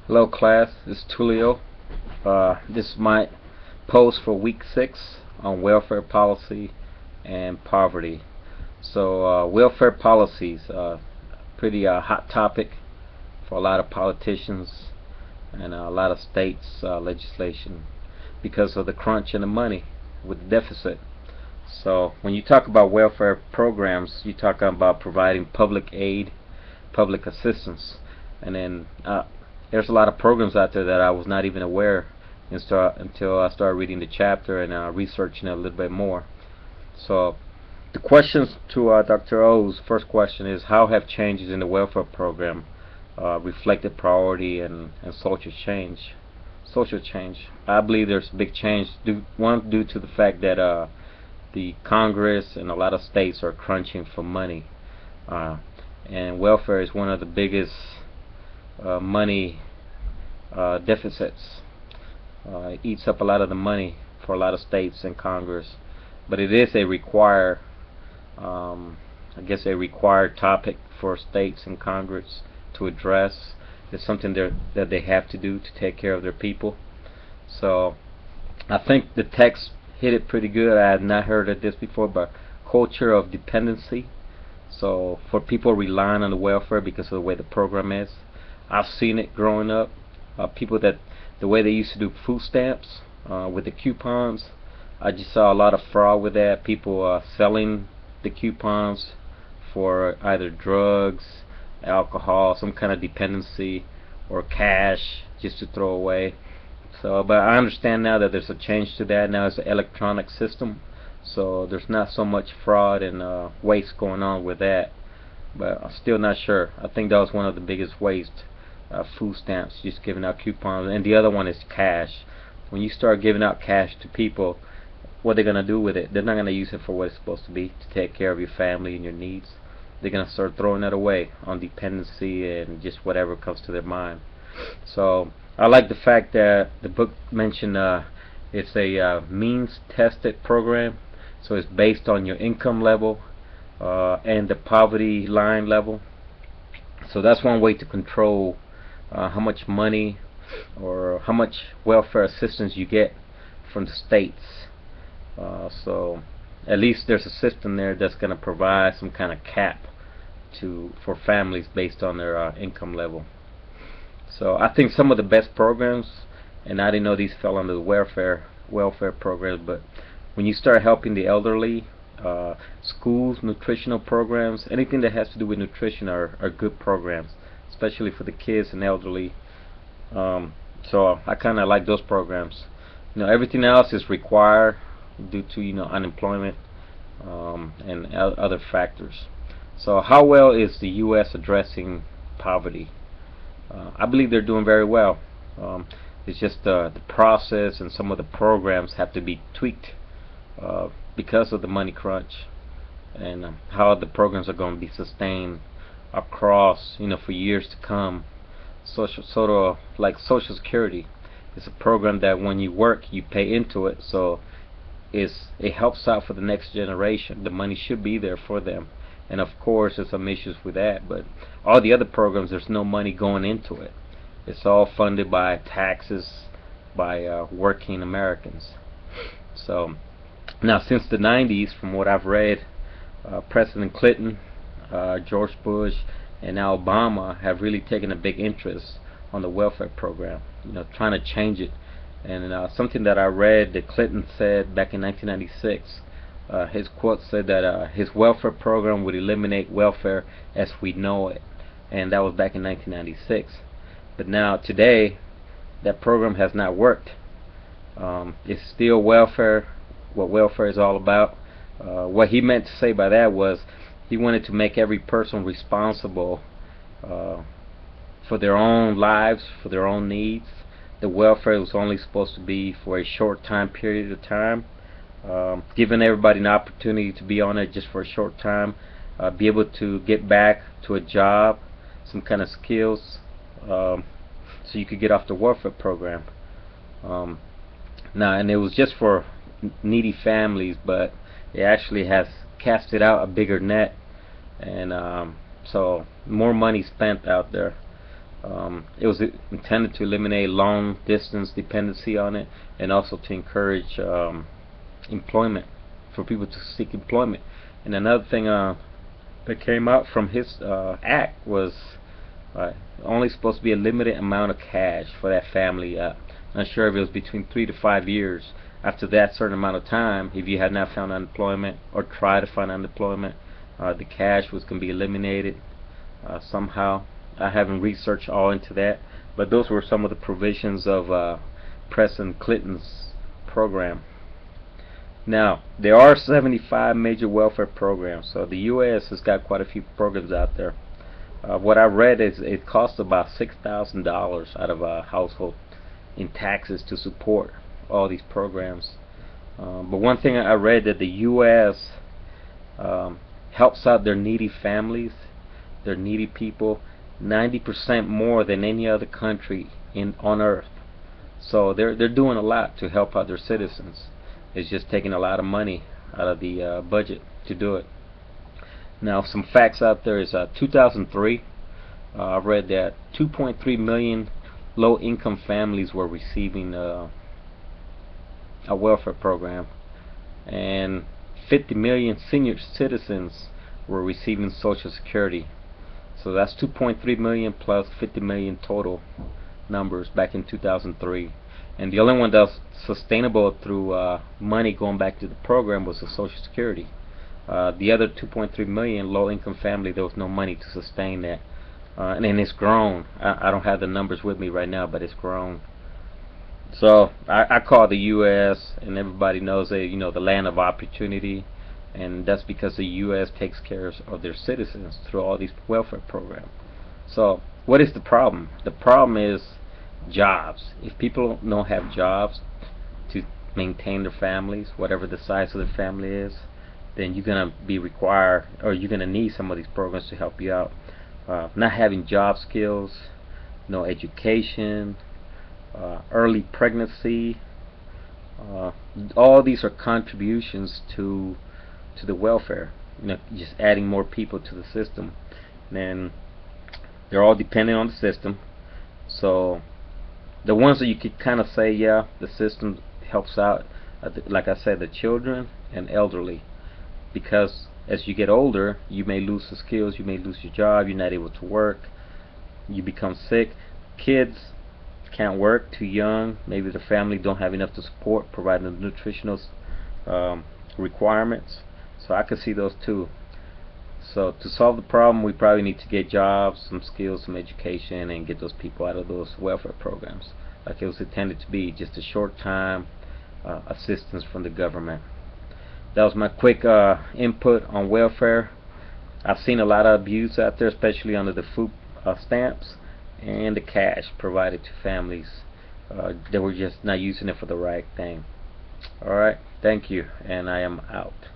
Hello class, this is Tulio. This is my post for week 6 on welfare policy and poverty. So welfare policies, pretty hot topic for a lot of politicians and a lot of states legislation because of the crunch and the money with the deficit. So when you talk about welfare programs, you talk about providing public aid, public assistance, and then there's a lot of programs out there that I was not even aware until I started reading the chapter and researching it a little bit more. So the questions to Dr. O's first question is, how have changes in the welfare program reflected priority and social change? Social change. I believe there's a big change. One, due to the fact that the Congress and a lot of states are crunching for money, and welfare is one of the biggest money deficits. It eats up a lot of the money for a lot of states and Congress, but it is a I guess a required topic for states and Congress to address. It's something that they have to do to take care of their people. So I think the text hit it pretty good. I had not heard of this before, but culture of dependency. So for people relying on the welfare because of the way the program is, I've seen it growing up. People that the way they used to do food stamps with the coupons, I just saw a lot of fraud with that. People selling the coupons for either drugs, alcohol, some kind of dependency, or cash just to throw away. So, but I understand now that there's a change to that. Now it's an electronic system, so there's not so much fraud and waste going on with that. But I'm still not sure. I think that was one of the biggest waste. Food stamps, just giving out coupons, and the other one is cash. When you start giving out cash to people, what they're gonna do with it? They're not gonna use it for what it's supposed to be, to take care of your family and your needs. They're gonna start throwing that away on dependency and just whatever comes to their mind. So I like the fact that the book mentioned it's a means-tested program, so it's based on your income level and the poverty line level. So that's one way to control how much money or how much welfare assistance you get from the states. So at least there's a system there that's going to provide some kind of cap for families based on their income level. So I think some of the best programs, and I didn't know these fell under the welfare programs, but when you start helping the elderly, schools, nutritional programs, anything that has to do with nutrition are good programs, especially for the kids and elderly. So I kind of like those programs. Everything else is required due to unemployment and other factors. So how well is the U.S. addressing poverty? I believe they're doing very well. It's just the process and some of the programs have to be tweaked because of the money crunch, and how the programs are going to be sustained across for years to come. Sort of like Social Security. It's a program that when you work you pay into it, so it helps out for the next generation. The money should be there for them, and of course there's some issues with that, but all the other programs, there's no money going into it. It's all funded by taxes by working Americans. So now, since the 90s, from what I've read, President Clinton, George Bush, and now Obama have really taken a big interest on the welfare program, trying to change it. And something that I read that Clinton said back in 1996, his quote said that his welfare program would eliminate welfare as we know it, and that was back in 1996. But now, today, that program has not worked. It's still welfare, what welfare is all about. What he meant to say by that was he wanted to make every person responsible for their own lives, for their own needs. The welfare was only supposed to be for a short time period of time, giving everybody an opportunity to be on it just for a short time, be able to get back to a job, some kind of skills, so you could get off the welfare program. Now, and it was just for needy families, but it actually has casted out a bigger net, and so more money spent out there. It was intended to eliminate long distance dependency on it, and also to encourage employment, for people to seek employment. And another thing that came out from his act was uh, only supposed to be a limited amount of cash for that family. Not sure if it was between 3 to 5 years. After that certain amount of time, if you had not found unemployment or tried to find unemployment, the cash was going to be eliminated somehow. I haven't researched all into that, but those were some of the provisions of President Clinton's program. Now, there are 75 major welfare programs, so the U.S. has got quite a few programs out there. What I read is it costs about $6,000 out of a household in taxes to support all these programs. But one thing I read, that the U.S. Helps out their needy families, their needy people, 90% more than any other country on earth. So they're doing a lot to help out their citizens. It's just taking a lot of money out of the budget to do it. Now, some facts out there is 2003. I read that 2.3 million low-income families were receiving a welfare program, and 50 million senior citizens were receiving Social Security. So that's 2.3 million plus 50 million total numbers back in 2003. And the only one that's sustainable through money going back to the program was the Social Security. The other 2.3 million low-income family, there was no money to sustain that. And then it's grown. I don't have the numbers with me right now, but it's grown. So I call the U.S., and everybody knows that, the land of opportunity, and that's because the U.S. takes care of their citizens through all these welfare programs. So what is the problem? The problem is jobs. If people don't have jobs to maintain their families, whatever the size of their family is, then you're gonna be required, or you're gonna need some of these programs to help you out. Not having job skills, no education, early pregnancy, all these are contributions to the welfare. Just adding more people to the system, and they're all dependent on the system. So the ones that you could kind of say, yeah, the system helps out, like I said, the children and elderly, because as you get older, you may lose the skills, you may lose your job, you're not able to work, you become sick. Kids can't work, too young, maybe the family don't have enough to support, providing the nutritional requirements. So I could see those too. So to solve the problem, we probably need to get jobs, some skills, some education, and get those people out of those welfare programs, like it was intended to be, just a short time assistance from the government. That was my quick input on welfare. I've seen a lot of abuse out there, especially under the food stamps and the cash provided to families. They were just not using it for the right thing. Alright, thank you, and I am out.